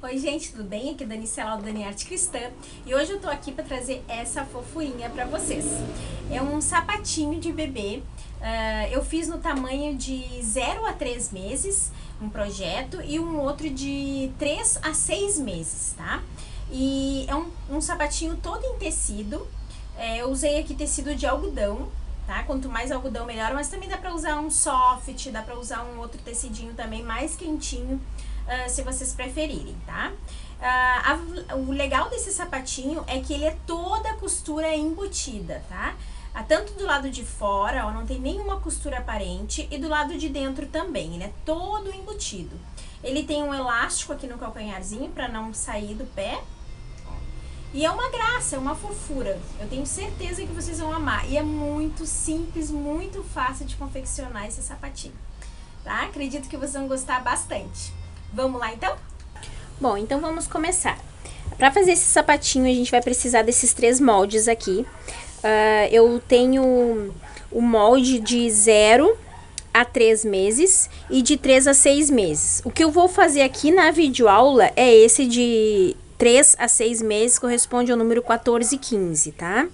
Oi gente, tudo bem? Aqui é Dani Celal, do Dani Arte Cristã, e hoje eu tô aqui para trazer essa fofurinha para vocês. É um sapatinho de bebê, eu fiz no tamanho de 0 a 3 meses, um projeto, e um outro de 3 a 6 meses, tá? E é um sapatinho todo em tecido, eu usei aqui tecido de algodão, tá? Quanto mais algodão melhor, mas também dá pra usar um soft, dá pra usar um outro tecidinho também mais quentinho, se vocês preferirem, tá? O legal desse sapatinho é que ele é toda a costura embutida, tá? Tanto do lado de fora, ó, não tem nenhuma costura aparente, e do lado de dentro também, ele é todo embutido. Ele tem um elástico aqui no calcanharzinho para não sair do pé. E é uma graça, é uma fofura. Eu tenho certeza que vocês vão amar. E é muito simples, muito fácil de confeccionar esse sapatinho, tá? Acredito que vocês vão gostar bastante. Vamos lá, então? Bom, então vamos começar. Para fazer esse sapatinho, a gente vai precisar desses 3 moldes aqui. Eu tenho o molde de 0 a 3 meses e de 3 a 6 meses. O que eu vou fazer aqui na videoaula é esse de 3 a 6 meses, corresponde ao número 14 e 15, tá?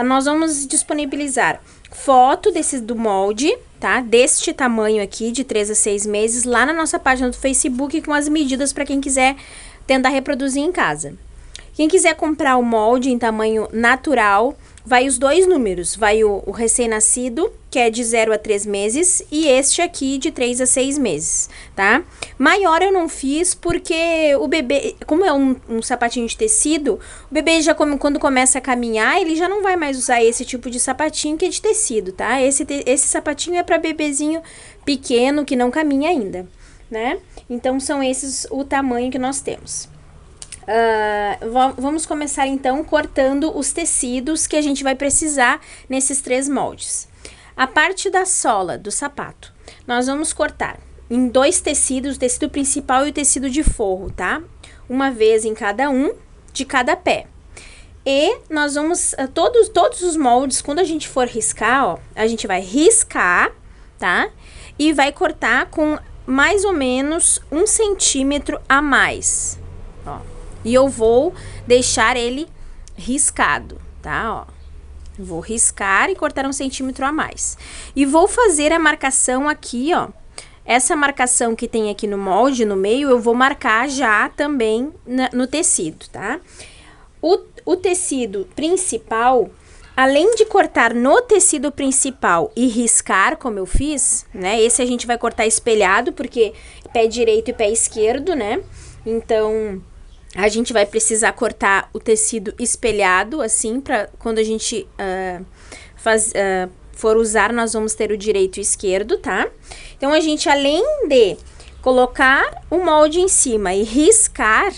Nós vamos disponibilizar foto do molde, tá? Deste tamanho aqui, de 3 a 6 meses, lá na nossa página do Facebook, com as medidas para quem quiser tentar reproduzir em casa. Quem quiser comprar o molde em tamanho natural, vai os 2 números, vai o recém-nascido, que é de 0 a 3 meses, e este aqui de 3 a 6 meses, tá? Maior eu não fiz porque o bebê, como é um sapatinho de tecido, o bebê já quando começa a caminhar, ele já não vai mais usar esse tipo de sapatinho que é de tecido, tá? Esse sapatinho é para bebezinho pequeno que não caminha ainda, né? Então são esses o tamanho que nós temos. Vamos começar então cortando os tecidos que a gente vai precisar nesses 3 moldes. A parte da sola do sapato, nós vamos cortar em 2 tecidos, o tecido principal e o tecido de forro, tá? Uma vez em cada um, de cada pé. E nós vamos, todos os moldes, quando a gente for riscar, ó, a gente vai riscar, tá? E vai cortar com mais ou menos 1 centímetro a mais, ó. E eu vou deixar ele riscado, tá? Ó, vou riscar e cortar 1 centímetro a mais. E vou fazer a marcação aqui, ó. Essa marcação que tem aqui no molde, no meio, eu vou marcar já também no tecido, tá? O tecido principal, além de cortar no tecido principal e riscar, como eu fiz, né? Esse a gente vai cortar espelhado, porque pé direito e pé esquerdo, né? Então a gente vai precisar cortar o tecido espelhado, assim, para quando a gente for usar, nós vamos ter o direito e o esquerdo, tá? Então, a gente, além de colocar o molde em cima e riscar,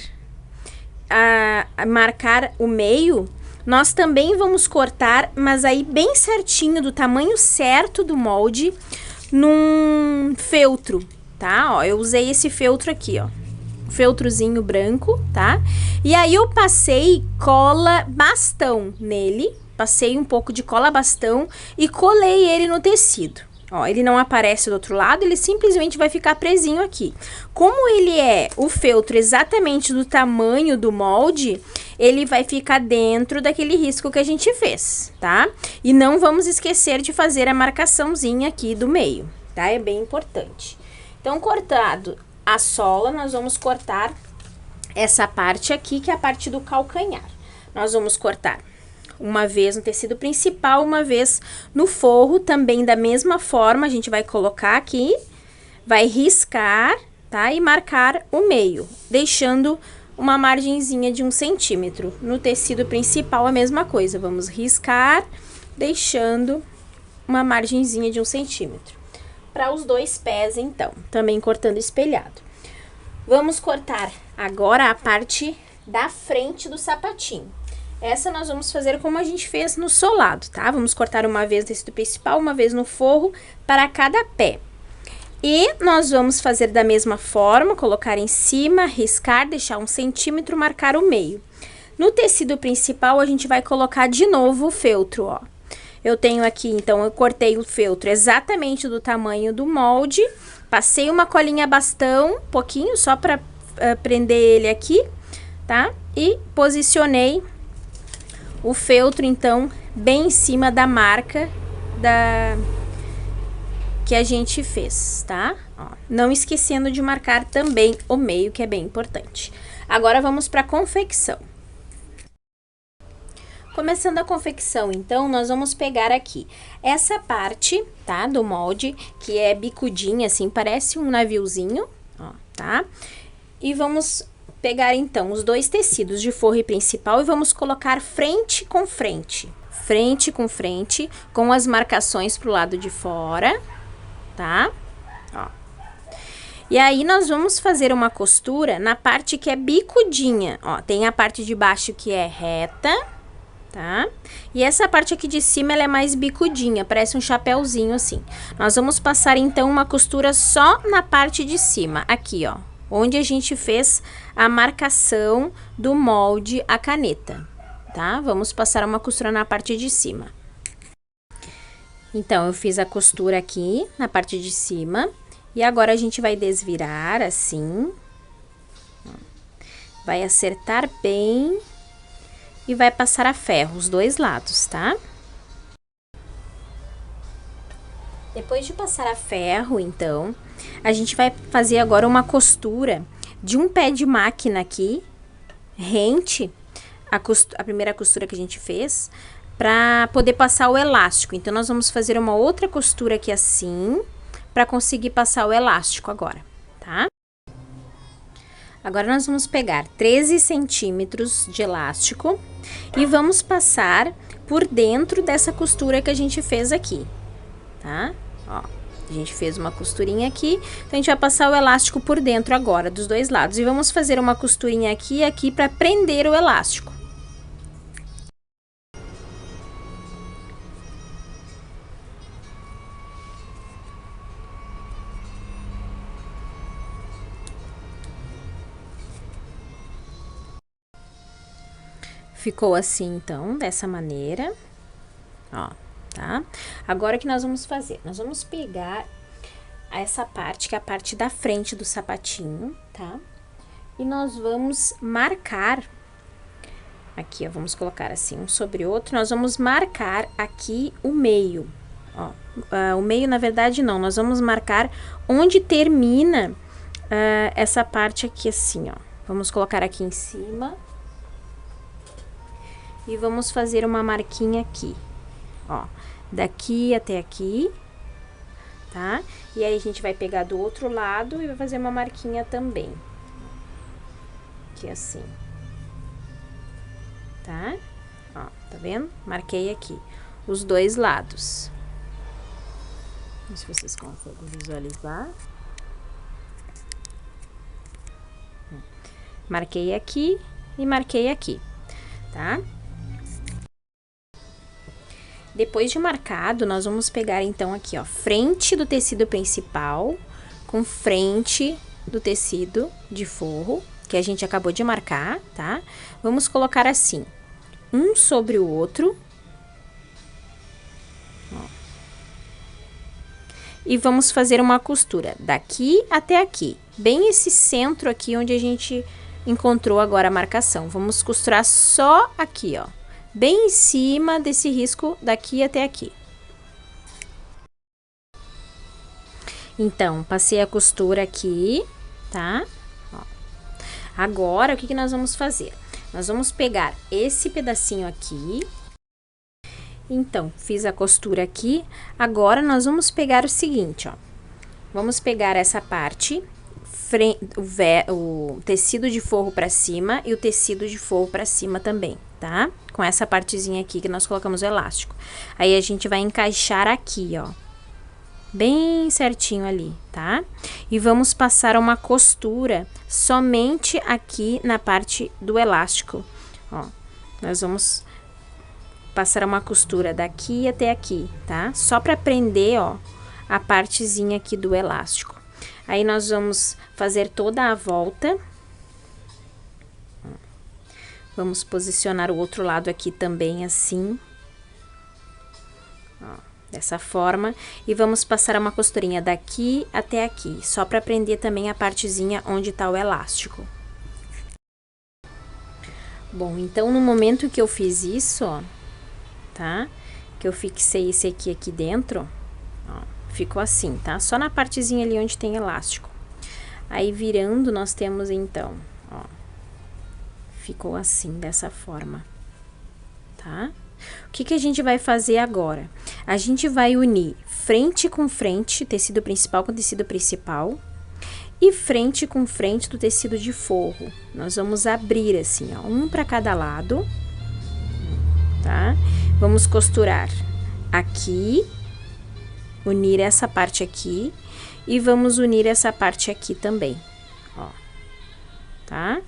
marcar o meio, nós também vamos cortar, mas aí bem certinho, do tamanho certo do molde, num feltro, tá? Ó, eu usei esse feltro aqui, ó. Feltrozinho branco, tá? E aí eu passei cola bastão nele, passei um pouco de cola bastão e colei ele no tecido. Ó, ele não aparece do outro lado, ele simplesmente vai ficar presinho aqui. Como ele é o feltro exatamente do tamanho do molde, ele vai ficar dentro daquele risco que a gente fez, tá? E não vamos esquecer de fazer a marcaçãozinha aqui do meio, tá? É bem importante. Então, cortado a sola, nós vamos cortar essa parte aqui, que é a parte do calcanhar. Nós vamos cortar uma vez no tecido principal, uma vez no forro, também da mesma forma, a gente vai colocar aqui, vai riscar, tá? E marcar o meio, deixando uma margenzinha de 1 centímetro. No tecido principal, a mesma coisa, vamos riscar, deixando uma margenzinha de 1 centímetro. Para os 2 pés, então, também cortando espelhado. Vamos cortar agora a parte da frente do sapatinho. Essa nós vamos fazer como a gente fez no solado, tá? Vamos cortar uma vez no tecido principal, uma vez no forro, para cada pé. E nós vamos fazer da mesma forma, colocar em cima, riscar, deixar 1 centímetro, marcar o meio. No tecido principal, a gente vai colocar de novo o feltro, ó. Eu tenho aqui, então, eu cortei o feltro exatamente do tamanho do molde, passei uma colinha bastão, pouquinho, só para prender ele aqui, tá? E posicionei o feltro, então, bem em cima da marca que a gente fez, tá? Ó, não esquecendo de marcar também o meio, que é bem importante. Agora, vamos para a confecção. Começando a confecção, então, nós vamos pegar aqui essa parte, tá, do molde, que é bicudinha, assim, parece um naviozinho, ó, tá? E vamos pegar, então, os dois tecidos de forro e principal e vamos colocar frente com frente, com as marcações pro lado de fora, tá? Ó. E aí, nós vamos fazer uma costura na parte que é bicudinha, ó, tem a parte de baixo que é reta, tá? E essa parte aqui de cima, ela é mais bicudinha, parece um chapéuzinho assim. Nós vamos passar, então, uma costura só na parte de cima, aqui, ó, onde a gente fez a marcação do molde a caneta, tá? Vamos passar uma costura na parte de cima. Então, eu fiz a costura aqui na parte de cima e agora a gente vai desvirar assim. Vai acertar bem e vai passar a ferro os dois lados, tá? Depois de passar a ferro, então, a gente vai fazer agora uma costura de um pé de máquina aqui, rente a primeira costura que a gente fez, para poder passar o elástico. Então, nós vamos fazer uma outra costura aqui assim, para conseguir passar o elástico agora, tá? Agora, nós vamos pegar 13 centímetros de elástico e vamos passar por dentro dessa costura que a gente fez aqui, tá? Ó, a gente fez uma costurinha aqui, então a gente vai passar o elástico por dentro agora, dos dois lados. E vamos fazer uma costurinha aqui e aqui para prender o elástico. Ficou assim, então, dessa maneira, ó, tá? Agora, o que nós vamos fazer? Nós vamos pegar essa parte, que é a parte da frente do sapatinho, tá? E nós vamos marcar, aqui, ó, vamos colocar assim, um sobre o outro, nós vamos marcar aqui o meio, ó. O meio, na verdade, não, nós vamos marcar onde termina essa parte aqui, assim, ó. Vamos colocar aqui em cima. E vamos fazer uma marquinha aqui, ó, daqui até aqui, tá? E aí, a gente vai pegar do outro lado e vai fazer uma marquinha também. Aqui assim. Tá? Ó, tá vendo? Marquei aqui os dois lados. Não sei se vocês conseguem visualizar. Marquei aqui e marquei aqui, tá? Depois de marcado, nós vamos pegar, então, aqui, ó, frente do tecido principal com frente do tecido de forro, que a gente acabou de marcar, tá? Vamos colocar assim, um sobre o outro. Ó. E vamos fazer uma costura daqui até aqui, bem esse centro aqui onde a gente encontrou agora a marcação. Vamos costurar só aqui, ó, bem em cima desse risco daqui até aqui. Então, passei a costura aqui, tá? Ó. Agora, o que nós vamos fazer? Nós vamos pegar esse pedacinho aqui. Então, fiz a costura aqui. Agora, nós vamos pegar o seguinte, ó. Vamos pegar essa parte, o tecido de forro pra cima e o tecido de forro pra cima também, tá? Com essa partezinha aqui que nós colocamos o elástico. Aí, a gente vai encaixar aqui, ó. Bem certinho ali, tá? E vamos passar uma costura somente aqui na parte do elástico, ó. Nós vamos passar uma costura daqui até aqui, tá? Só pra prender, ó, a partezinha aqui do elástico. Aí, nós vamos fazer toda a volta. Vamos posicionar o outro lado aqui também assim. Ó. dessa forma, e vamos passar uma costurinha daqui até aqui, só para prender também a partezinha onde tá o elástico. Bom, então no momento que eu fiz isso, ó, tá? Que eu fixei esse aqui dentro, ó, ficou assim, tá? Só na partezinha ali onde tem elástico. Aí virando, nós temos então, ó, ficou assim, dessa forma, tá? O que que a gente vai fazer agora? A gente vai unir frente com frente, tecido principal com tecido principal, e frente com frente do tecido de forro. Nós vamos abrir assim, ó, um para cada lado, tá? Vamos costurar aqui, unir essa parte aqui, e vamos unir essa parte aqui também, ó, tá?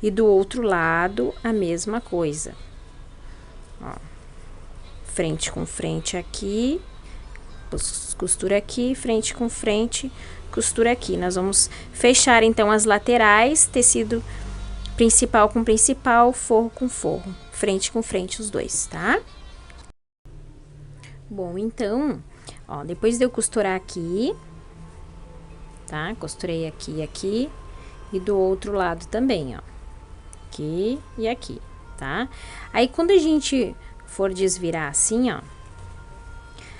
E do outro lado, a mesma coisa, ó. Frente com frente aqui, costura aqui, frente com frente, costura aqui. Nós vamos fechar, então, as laterais, tecido principal com principal, forro com forro, frente com frente os dois, tá? Bom, então, ó, depois de eu costurar aqui, tá? Costurei aqui e aqui, e do outro lado também, ó, aqui e aqui, tá? Aí, quando a gente for desvirar assim, ó,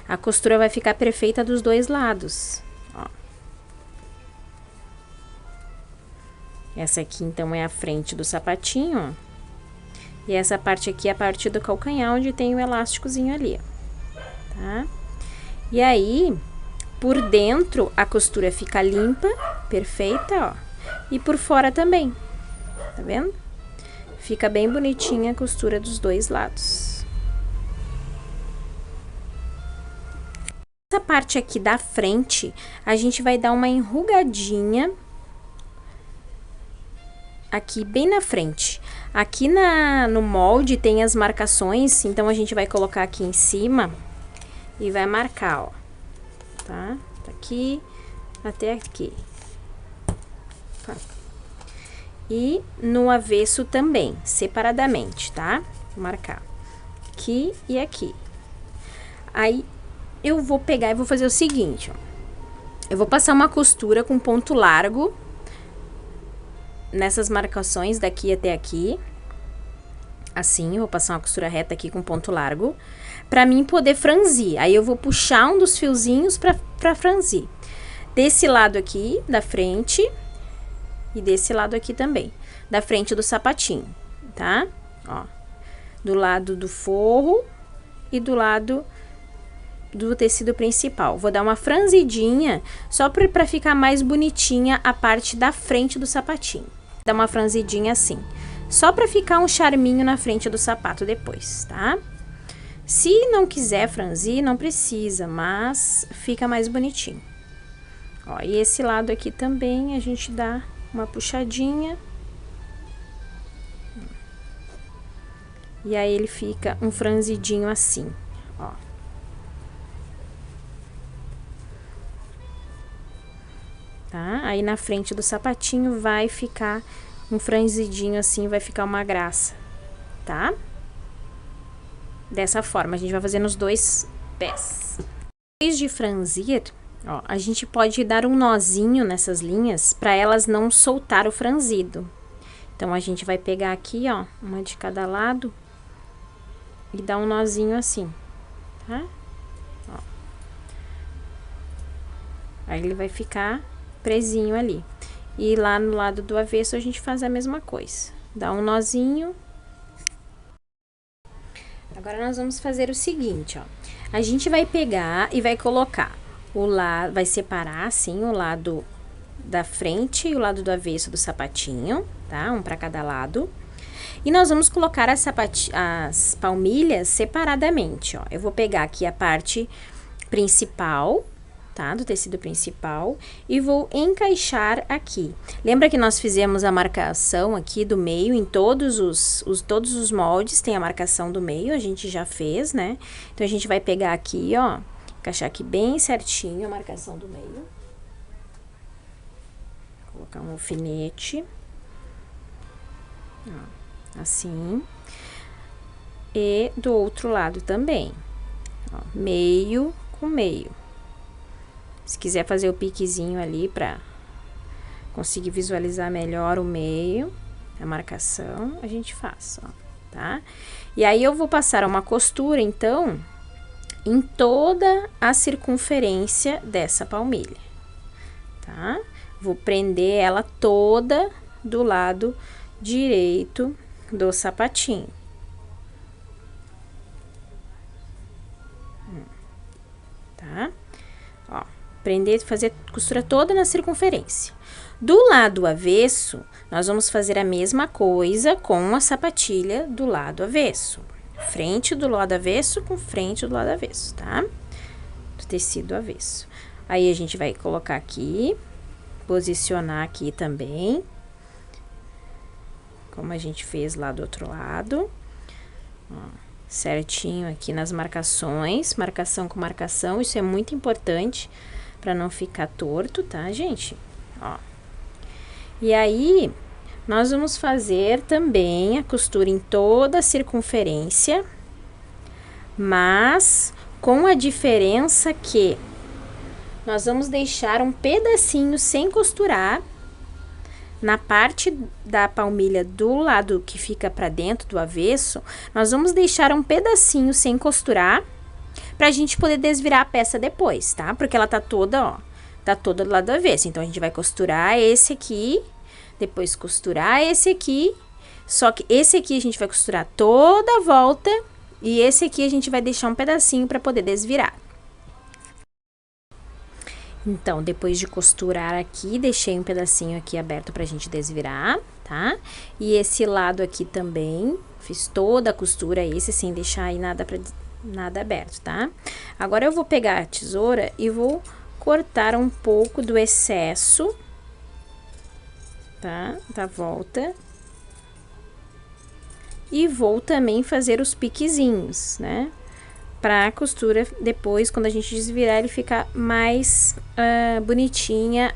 a costura vai ficar perfeita dos dois lados, ó. Essa aqui, então, é a frente do sapatinho, ó. E essa parte aqui é a parte do calcanhar, onde tem o elásticozinho ali, ó, tá? E aí, por dentro, a costura fica limpa, perfeita, ó. E por fora também, tá vendo? Fica bem bonitinha a costura dos dois lados. Essa parte aqui da frente, a gente vai dar uma enrugadinha aqui bem na frente. Aqui no molde tem as marcações, então a gente vai colocar aqui em cima e vai marcar, ó, tá? Daqui até aqui. Tá. E no avesso também, separadamente, tá? Vou marcar aqui e aqui. Aí, eu vou pegar e vou fazer o seguinte, ó. Eu vou passar uma costura com ponto largo nessas marcações daqui até aqui. Assim, eu vou passar uma costura reta aqui com ponto largo, pra mim poder franzir. Aí, eu vou puxar um dos fiozinhos pra franzir. Desse lado aqui, da frente, e desse lado aqui também, da frente do sapatinho, tá? Ó, do lado do forro e do lado do tecido principal. Vou dar uma franzidinha, só pra ficar mais bonitinha a parte da frente do sapatinho. Dá uma franzidinha assim, só pra ficar um charminho na frente do sapato depois, tá? Se não quiser franzir, não precisa, mas fica mais bonitinho. Ó, e esse lado aqui também a gente dá uma puxadinha. E aí, ele fica um franzidinho assim, ó. Tá? Aí, na frente do sapatinho vai ficar um franzidinho assim, vai ficar uma graça, tá? Dessa forma, a gente vai fazer nos dois pés. Depois de franzir, ó, a gente pode dar um nozinho nessas linhas para elas não soltar o franzido. Então, a gente vai pegar aqui, ó, uma de cada lado e dar um nozinho assim, tá? Ó. Aí, ele vai ficar presinho ali. E lá no lado do avesso, a gente faz a mesma coisa. Dá um nozinho. Agora, nós vamos fazer o seguinte, ó. A gente vai pegar e vai colocar o lado, vai separar assim o lado da frente e o lado do avesso do sapatinho, tá? Um para cada lado. E nós vamos colocar as palmilhas separadamente, ó. Eu vou pegar aqui a parte principal, tá? Do tecido principal, e vou encaixar aqui. Lembra que nós fizemos a marcação aqui do meio em todos os moldes, tem a marcação do meio, a gente já fez, né? Então, a gente vai pegar aqui, ó, encaixar aqui bem certinho a marcação do meio. Colocar um alfinete. Ó, assim. E do outro lado também. Ó, meio com o meio. Se quiser fazer o piquezinho ali pra conseguir visualizar melhor o meio, a marcação, a gente faz, ó, tá? E aí eu vou passar uma costura, então, em toda a circunferência dessa palmilha, tá? Vou prender ela toda do lado direito do sapatinho. Tá? Ó, prender, fazer costura toda na circunferência. Do lado avesso, nós vamos fazer a mesma coisa com a sapatilha do lado avesso. Frente do lado avesso com frente do lado avesso, tá? Do tecido avesso. Aí, a gente vai colocar aqui, posicionar aqui também, como a gente fez lá do outro lado. Ó, certinho aqui nas marcações, marcação com marcação, isso é muito importante para não ficar torto, tá, gente? Ó. E aí, nós vamos fazer também a costura em toda a circunferência, mas com a diferença que nós vamos deixar um pedacinho sem costurar na parte da palmilha do lado que fica para dentro do avesso. Nós vamos deixar um pedacinho sem costurar pra gente poder desvirar a peça depois, tá? Porque ela tá toda, ó, tá toda do lado do avesso. Então, a gente vai costurar esse aqui, depois costurar esse aqui, só que esse aqui a gente vai costurar toda a volta e esse aqui a gente vai deixar um pedacinho para poder desvirar. Então, depois de costurar aqui, deixei um pedacinho aqui aberto pra gente desvirar, tá? E esse lado aqui também, fiz toda a costura esse, sem deixar aí nada aberto, tá? Agora, eu vou pegar a tesoura e vou cortar um pouco do excesso, tá? Da volta. E vou também fazer os piquezinhos, né? Pra costura depois, quando a gente desvirar, ele ficar mais bonitinha.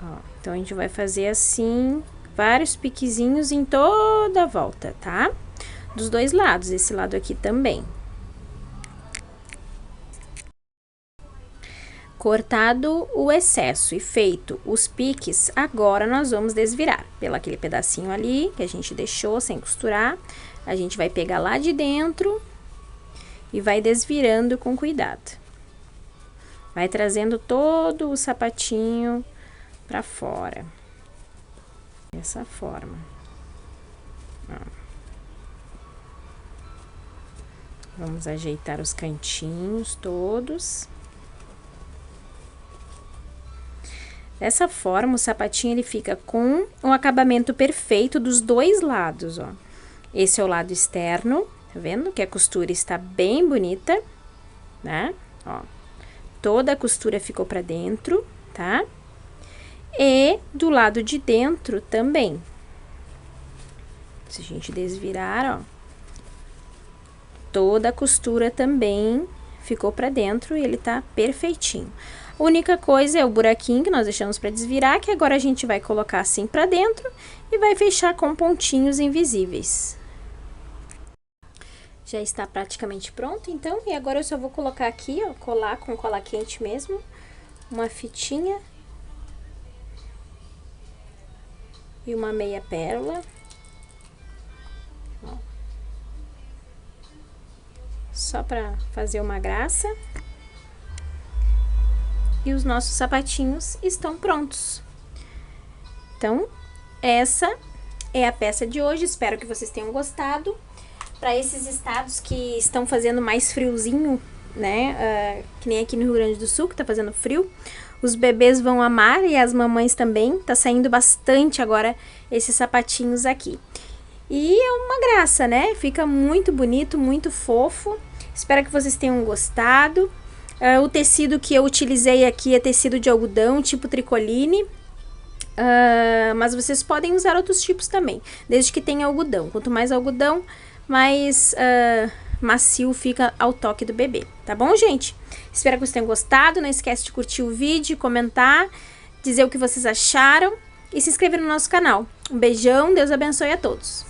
Ó, então, a gente vai fazer assim, vários piquezinhos em toda a volta, tá? Dos dois lados, esse lado aqui também. Cortado o excesso e feito os piques, agora nós vamos desvirar pelo aquele pedacinho ali que a gente deixou sem costurar. A gente vai pegar lá de dentro e vai desvirando com cuidado. Vai trazendo todo o sapatinho pra fora. Dessa forma. Ó. Vamos ajeitar os cantinhos todos. Dessa forma, o sapatinho ele fica com o acabamento perfeito dos dois lados, ó. Esse é o lado externo, tá vendo? Que a costura está bem bonita, né? Ó, toda a costura ficou pra dentro, tá? E do lado de dentro também. Se a gente desvirar, ó, toda a costura também ficou pra dentro e ele tá perfeitinho. A única coisa é o buraquinho que nós deixamos pra desvirar, que agora a gente vai colocar assim pra dentro e vai fechar com pontinhos invisíveis. Já está praticamente pronto, então, e agora eu só vou colocar aqui, ó, colar com cola quente mesmo, uma fitinha e uma meia pérola. Ó. Só pra fazer uma graça. E os nossos sapatinhos estão prontos. Então, essa é a peça de hoje, espero que vocês tenham gostado. Para esses estados que estão fazendo mais friozinho, né, que nem aqui no Rio Grande do Sul, que tá fazendo frio, os bebês vão amar e as mamães também. Tá saindo bastante agora esses sapatinhos aqui. E é uma graça, né? Fica muito bonito, muito fofo. Espero que vocês tenham gostado. O tecido que eu utilizei aqui é tecido de algodão, tipo tricoline. Mas vocês podem usar outros tipos também, desde que tenha algodão. Quanto mais algodão, mais macio fica ao toque do bebê, tá bom, gente? Espero que vocês tenham gostado. Não esquece de curtir o vídeo, comentar, dizer o que vocês acharam e se inscrever no nosso canal. Um beijão, Deus abençoe a todos.